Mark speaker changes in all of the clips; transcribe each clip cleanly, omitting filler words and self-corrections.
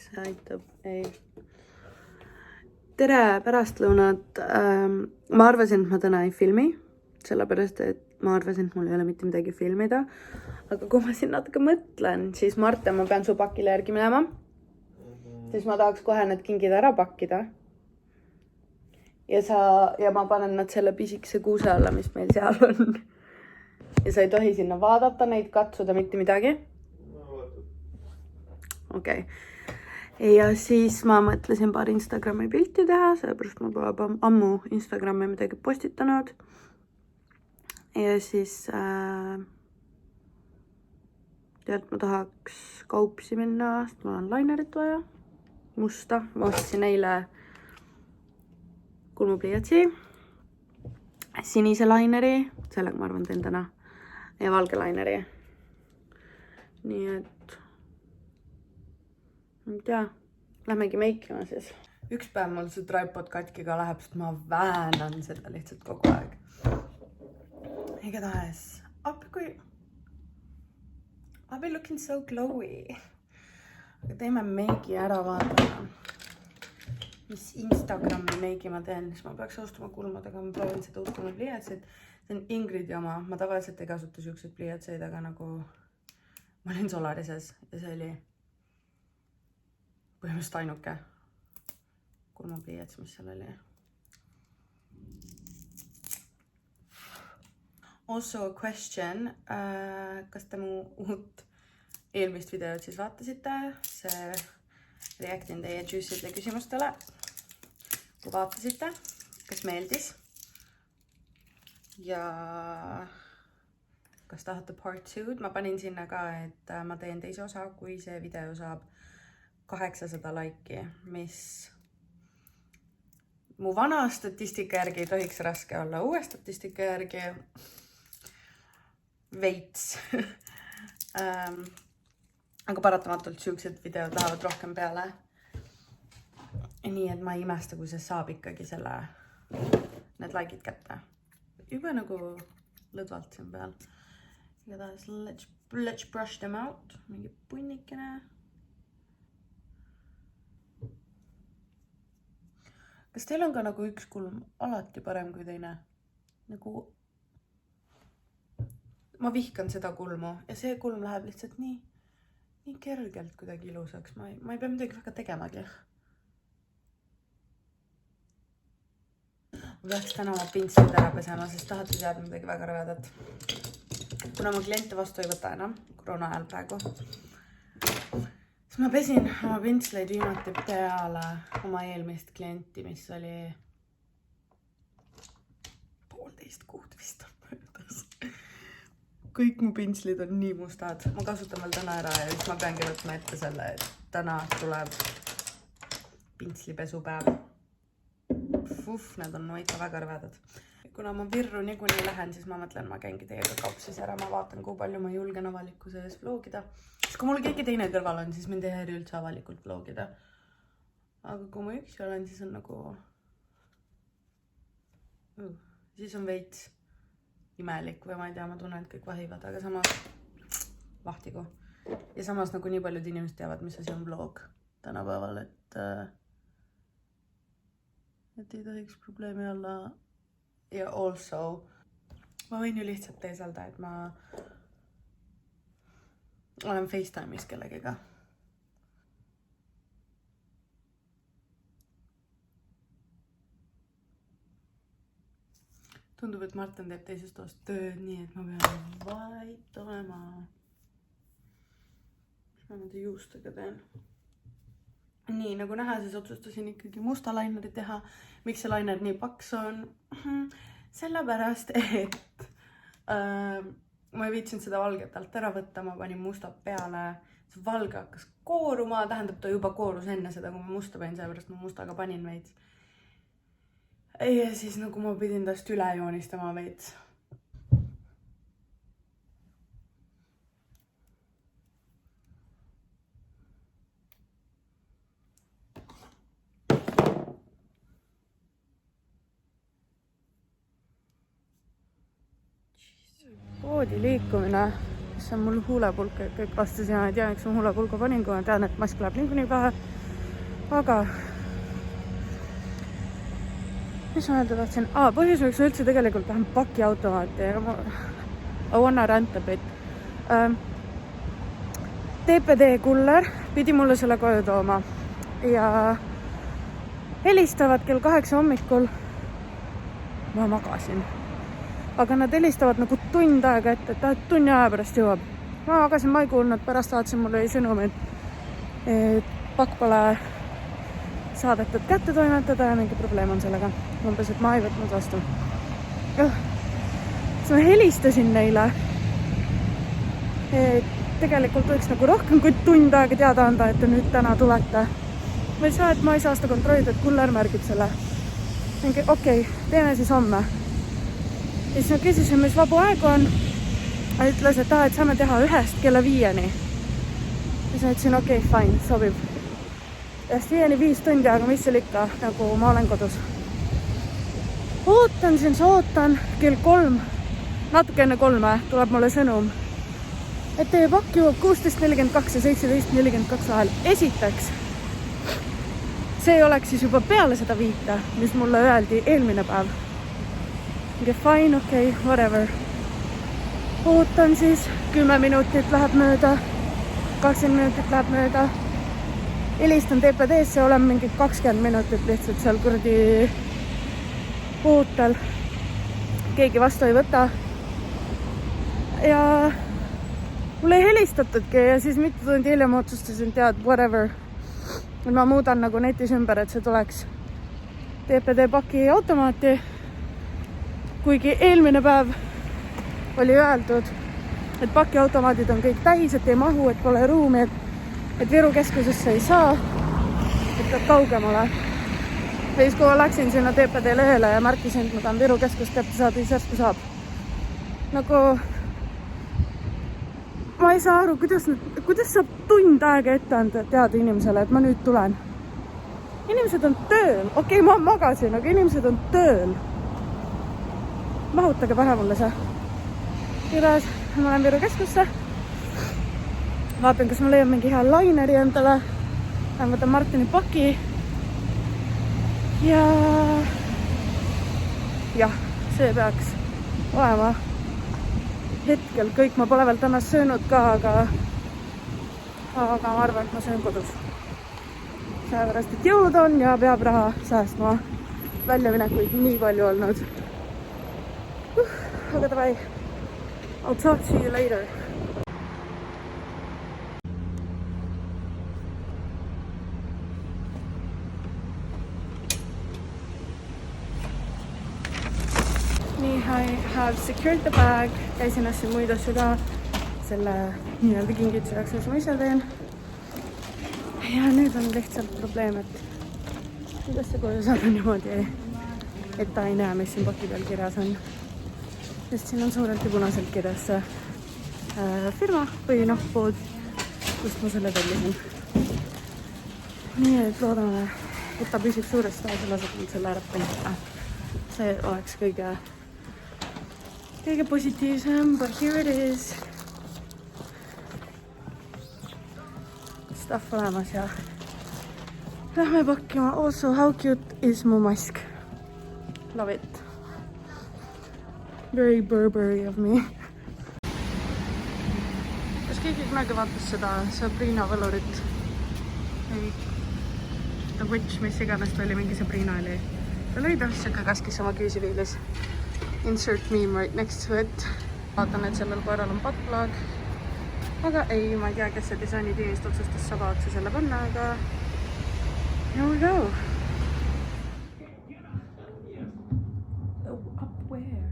Speaker 1: see aitab, ei. Tere pärastlõunat. Ma arvasin, et ma täna ei filmi, sellepärast, et ma arvasin, et mul ei ole mitte midagi filmida. Aga kui ma siin natuke mõtlen, siis Marten, ma pean su pakile järgi minema. Siis ma tahaks kohe need kingid ära pakkida. Ja ma panen nad selle pisikese kuuse alla, mis meil seal on. Ja sa ei tohi sinna vaadata, neid katsuda, mitte midagi. Okei. Ja siis ma mõtlesin paar Instagrami pilti teha, sellepärast ma pole ammu Instagrami midagi postitanud. Ja siis tead, ma tahaks kaupsi minna, sest mul on lainerit vaja. Musta. Ma ostsin eile kulmupliiatsi, sinise laineri, sellega ma arvan teen täna, ja valge laineri. Nii et ei tea, lähmegi meikima siis. Üks päev mul see tripod katki ka läheb, sest ma väänan seda lihtsalt kogu aeg. Igatahes, I'll be looking so glowy. Aga teeme meigi ära vaatama, mis Instagrami meigi ma teen, siis ma peaks ostuma kulmudega, ma proovin seda uskuma pliiatseid. See on Ingrid jama, ma tavaliselt ei kasuta siukseid pliiatseid, aga nagu ma olin Solarises ja see oli põhimõtteliselt ainuke kulmupliiats, mis seal oli. Also a question, kas te mu uut eelmist videot siis vaatasite? See reactin teie juice'ide küsimustele. Kui vaatasite, kas meeldis? Ja kas tahate part 2? Ma panin sinna ka, et ma teen teise osa, kui see video saab 800 laiki, mis mu vana statistika järgi ei tohiks raske olla. Uue statistika järgi veits. Aga paratamatult siuksed videod lähevad rohkem peale. Nii et ma ei imesta, kui see saab ikkagi need likeid kätte. Juba nagu lõdvalt siin peal. Igatahes let's brush them out. Mingi punnikene. Kas teil on ka nagu üks kulm alati parem kui teine? Nagu ma vihkan seda kulmu ja see kulm läheb lihtsalt nii kergelt kuidagi ilusaks. Ma ei pea midagi väga tegemagi. Ma peaks täna oma pintslid ära pesema, sest tahate teada midagi väga rõvedat. Kuna ma kliente vastu ei võta enam, koroona ajal praegu, siis ma pesin oma pintsleid viimati peale oma eelmist klienti, mis oli 1,5 kuud vist möödas. Kõik mu pintslid on nii mustad. Ma kasutan veel täna ära ja siis ma peangi võtma ette selle, et täna tuleb pintslipesupäev. Need on ikka väga rõvedad. Kuna ma virru niikuinii lähen, siis ma mõtlen, ma käingi teiega kaupsis ära. Ma vaatan, kui palju ma julgen avalikkuse ees vlogida. Siis kui mul keegi teine kõrval on, siis mind ei häiri üldse avalikult vlogida. Aga kui ma üksi olen, siis on nagu siis on veits imelik või ma ei tea, ma tunnen, et kõik vahivad, aga samas vahtigu. Ja samas nagu nii paljud inimesed teavad, mis asi on vlog tänapäeval, et ei tohiks probleemi olla. Ja also, ma võin ju lihtsalt teeselda, et ma olen FaceTime'is kellegiga. Tundub, et Marten teeb teisest toast tööd, nii et ma pean vait olema. Mis ma nende juustega teen? Nii, nagu näha, siis otsustasin ikkagi musta laineri teha. Miks see lainer nii paks on? Sellepärast, et ma ei viitsinud seda valget alt ära võtta, ma panin musta peale. See valge hakkas kooruma, tähendab ta juba koorus enne seda, kui ma musta panin, sellepärast ma mustaga panin veits. Ja siis nagu ma pidin tast üle joonistama veits. Poodi liikumine, mis on mul huulepulk, kõik vastasin, et tea, miks ma huulepulka panin, kui ma tean, et mask läheb niikuinii pähe. Aga mis ma öelda tahtsin? Põhjus, miks ma üldse tegelikult tahan pakiautomaati. I wanna rant a bit. TPD kuller pidi mulle selle koju tooma. Ja helistavad kell 8 hommikul. Ma magasin. Aga nad helistavad nagu tund aega ette, et tunni aja pärast jõuab. Ma magasin, ma ei kuulnud, pärast saatsin mulle sõnum, et pakk pole saadetud kätte toimetada ja mingi probleem on sellega. Umbes, et ma ei võtnud vastu. Siis ma helistasin neile. Et tegelikult võiks nagu rohkem kui tund aega teada anda, et te nüüd täna tulete. Ma ei saa, et ma ei saa seda kontrollida, et kuller märgib selle. Mingi, okei, teeme siis homme. Ja siis ma küsisin, mis vabu aegu on. Ja ütles, et saame teha 1 kella 5. Ja siis ma ütlesin, okei, fine, sobib. Ja siis 5 tundi, aga mis seal ikka, nagu ma olen kodus. Ootan, kell 3, natuke enne 3 tuleb mulle sõnum, et teie pakk jõuab 16.42 ja 17.42 vahel. Esiteks, see oleks siis juba peale seda 5, mis mulle öeldi eelmine päev. Fine, okei, whatever. Ootan siis, 10 minutit läheb mööda, 20 minutit läheb mööda. Helistan TPD-sse, olen mingi 20 minutit lihtsalt seal kuradi ootel. Keegi vastu ei võta. Ja mulle ei helistatudki ja siis mitu tundi hiljem otsustasin, tead, whatever. Ma muudan nagu netis ümber, et see tuleks TPD paki automaati. Kuigi eelmine päev oli öeldud, et pakiautomaadid on kõik täis, et ei mahu, et pole ruumi, et Viru keskusesse ei saa, et peab kaugemale. Ja siis kui läksin sinna TPD lehele ja märkisin, et ma tahan Viru keskust kätte saada, siis järsku saab. Nagu ma ei saa aru, kuidas saab tund aega ette anda teada inimesele, et ma nüüd tulen. Inimesed on tööl. Okei, ma magasin, aga inimesed on tööl. Mahutage pähe mulle see. Igatahes ma lähen Viru keskusse. Vaatan, kas ma leian mingi hea laineri endale. Lähen võtan Martini paki. Ja jah, see peaks olema hetkel kõik. Ma pole veel täna söönud ka, aga ma arvan, et ma söön kodus. Sellepärast, et jõulud on ja peab raha säästma. Väljaminekuid nii palju olnud. Aga davai. I'll talk to you later. Nii, I have secured the bag. Käisin asja muid asju ka selle nii-öelda kingituse jaoks, mis ma ise teen. Ja nüüd on lihtsalt probleem, et kuidas see koju saada niimoodi, et ta ei näe, mis siin paki peal kirjas on. Sest siin on suurelt ja punaselt kirjas firma või pood, kust ma selle tellisin. Nii et loodame, et ta püsib suurest taas ja laseb mul selle ära printida. See oleks kõige positiivsem, but here it is. Stuff olemas ja lähme pakkima. Also, how cute is mu mask? Love it. Very Burberry of me. Kas keegi kunagi vaatas seda Sabrina võlurit? The Witch, mis iganes ta oli, mingi Sabrina oli. Ta lõi siuke kaskis oma küüsiviilis. Insert meme right next to it. Vaatan, et sellel koeral on buttplug. Aga ei, ma ei tea, kes see disainitiimist otsustas saba otsa selle panna, aga here we go. Up where?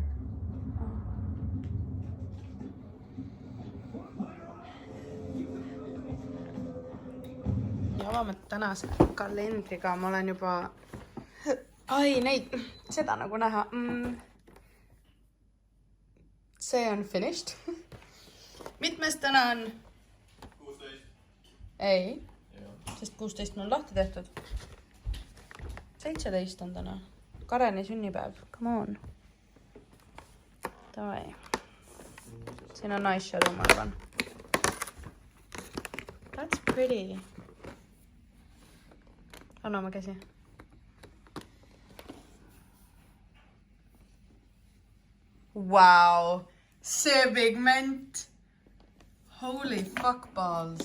Speaker 1: Ja avame tänase kalendriga. Ma olen juba seda nagu näha. See on finished. Mitmes täna on? 16. Ei, sest 16 on lahti tehtud. 17 on täna. Kareni sünnipäev. Come on. Davai. Siin on nice shadow, ma arvan. That's pretty. Anna oma käsi. Wow, see pigment. Holy fuck balls.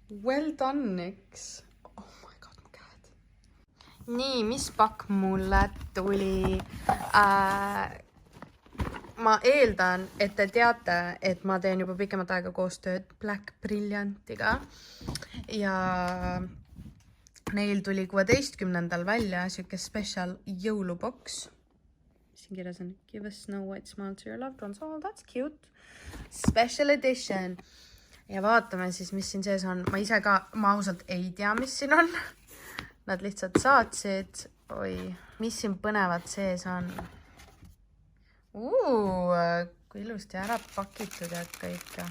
Speaker 1: Well done, X. Oh my god, mu käed. Nii, mis pakk mulle tuli? Ma eeldan, et te teate, et ma teen juba pikemat aega koostööd Black Brilliantiga. Ja neil tuli 16. välja siuke special jõuluboks. Siin kirjas on give a snow white smile to your loved ones. Oh, that's cute. Special edition. Ja vaatame siis, mis siin sees on. Ma ise ka, ma ausalt ei tea, mis siin on. Nad lihtsalt saatsid. Oi, mis siin põnevad sees on. Kui ilusti ära pakitud ja kõike.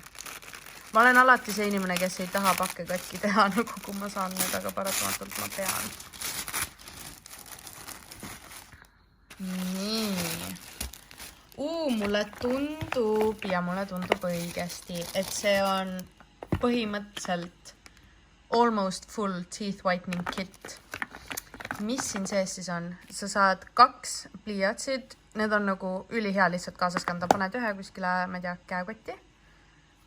Speaker 1: Ma olen alati see inimene, kes ei taha pakke katki teha, nagu kui ma saan need, aga paratamatult ma pean. Nii. Mulle tundub ja mulle tundub õigesti, et see on põhimõtteliselt almost full teeth whitening kit. Mis siin sees siis on? Sa saad 2 pliiatsid. Need on nagu ülihea lihtsalt kaasas kanda. Paned ühe kuskile, ma ei tea, käekotti.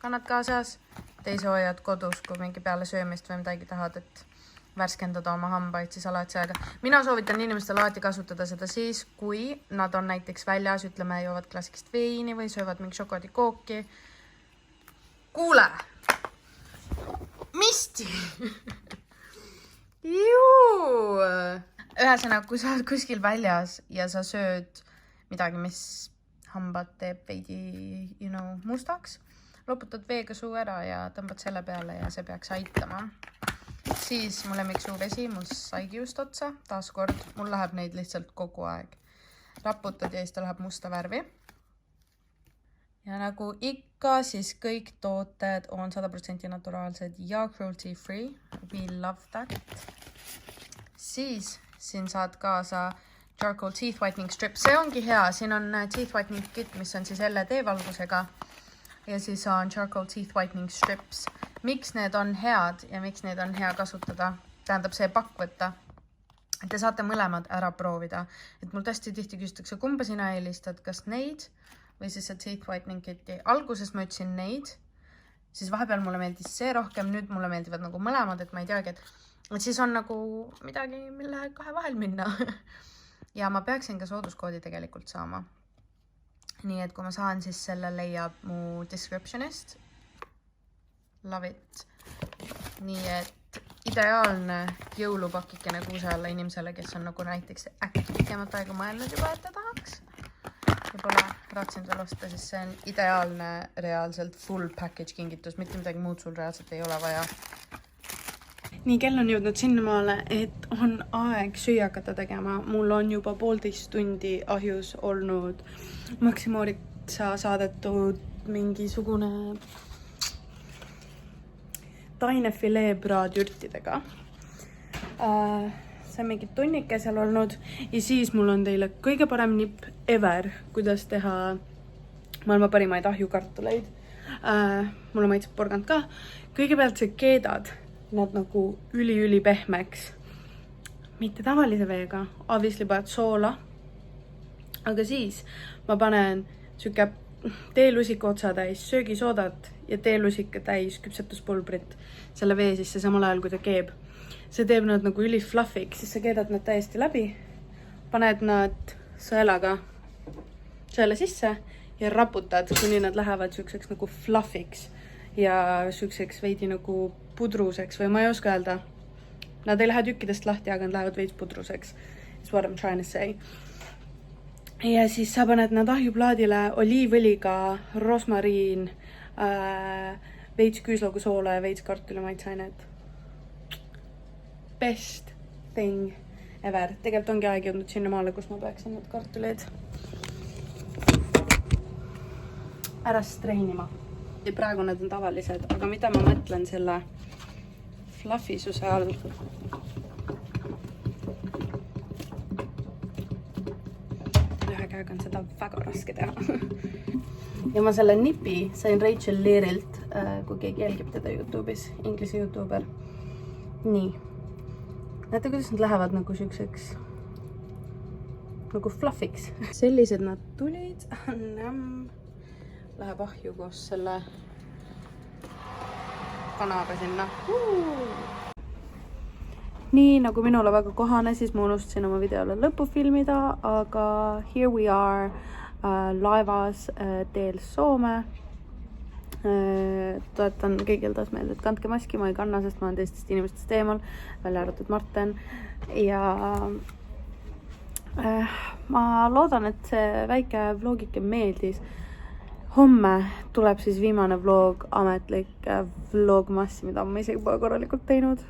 Speaker 1: Kannad kaasas. Teise hoiad kodus, kui mingi peale söömist või midagi tahad, et värskendada oma hambaid, siis alati aega. Mina soovitan inimestel alati kasutada seda siis, kui nad on näiteks väljas, ütleme, joovad klassikist veini või söövad mingi šokolaadikooki. Kuule! Misti! Juu! Ühesõnaga, kui sa oled kuskil väljas ja sa sööd midagi, mis hambad teeb veidi, mustaks, loputad veega suu ära ja tõmbad selle peale ja see peaks aitama. Siis mul lemmik suuvesi, mul saigi just otsa, taaskord, mul läheb neid lihtsalt kogu aeg. Raputad ja siis ta läheb musta värvi. Ja nagu ikka, siis kõik tooted on 100% naturaalsed ja cruelty free. We love that. Siis siin saad kaasa charcoal teeth whitening strip. See ongi hea, siin on teeth whitening kit, mis on siis LED valgusega. Ja siis on charcoal teeth whitening strips. Miks need on head ja miks neid on hea kasutada? Tähendab see pakk võtta. Te saate mõlemad ära proovida. Et mul tõesti tihti küsitakse, kumba sina eelistad, kas neid või siis see teeth whitening kiti. Alguses ma ütlesin neid, siis vahepeal mulle meeldis see rohkem, nüüd mulle meeldivad nagu mõlemad, et ma ei teagi, et siis on nagu midagi, mille kahe vahel minna. Ja ma peaksin ka sooduskoodi tegelikult saama. Nii et kui ma saan, siis selle leiab mu descriptionist. Love it. Nii et ideaalne jõulupakikene kuuse alla inimesele, kes on nagu näiteks äkki pikemat aega mõelnud juba, et ta tahaks. Võib-olla raatsin veel osta, siis see on ideaalne reaalselt full package kingitus. Mitte midagi muud sul reaalselt ei ole vaja. Nii, kell on jõudnud sinnamaale, et on aeg süüakata tegema. Mul on juba 1,5 tundi ahjus olnud Maximoritsa saadetud mingisugune tainefilee praadjürtidega. See on mingi tunnike seal olnud ja siis mul on teile kõige parem nipp ever, kuidas teha maailma parimaid ahjukartuleid. Mulle maitseb porgand ka. Kõigepealt see keedad nad nagu üli pehmeks. Mitte tavalise veega, obviously paned soola. Aga siis ma panen süke teelusika otsa täis söögisoodat ja teelusika täis küpsetuspulbrit selle vee sisse samal ajal, kui ta keeb. See teeb nad nagu üli fluffiks, siis sa keedad nad täiesti läbi, paned nad sõelaga sõela sisse ja raputad, kuni nad lähevad sükseks nagu fluffiks ja sükseks veidi nagu pudruseks või ma ei oska öelda. Nad ei lähe tükkidest lahti, aga nad lähevad veits pudruseks. That's what I'm trying to say. Ja siis sa paned nad ahjuplaadile oliivõliga, rosmariin, veits küüslaugu soola ja veits kartuli maitsainet. Best thing ever. Tegelikult ongi aeg jõudnud sinna maale, kus ma peaksin need kartulid ära streinima. Ja praegu nad on tavalised, aga mida ma mõtlen selle fluffisuse all? Ühe käega on seda väga raske teha. Ja ma selle nipi sain Rachel Learilt, kui keegi jälgib teda YouTube'is, inglise YouTuber. Nii, näete, kuidas nad lähevad nagu siukseks nagu fluffiks. Sellised nad tulid. Läheb ahju koos selle kanaga sinna. Nii nagu minule väga kohane, siis ma unustasin oma videole lõppu filmida, aga here we are laevas teel Soome. Toetan kõigil taas meelde, et kandke maski, ma ei kanna, sest ma olen teistest inimestest eemal, välja arvatud Marten. Ja ma loodan, et see väike vlogike meeldis. Homme tuleb siis viimane vlog, ametlik vlogmass, mida ma isegi pole korralikult teinud.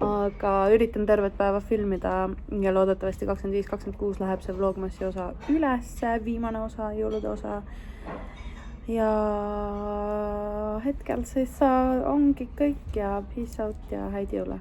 Speaker 1: Aga üritan tervet päeva filmida ja loodetavasti 25-26 läheb see vlogmassi osa üles, viimane osa, jõulude osa. Ja hetkel siis ongi kõik ja peace out ja häid jõule.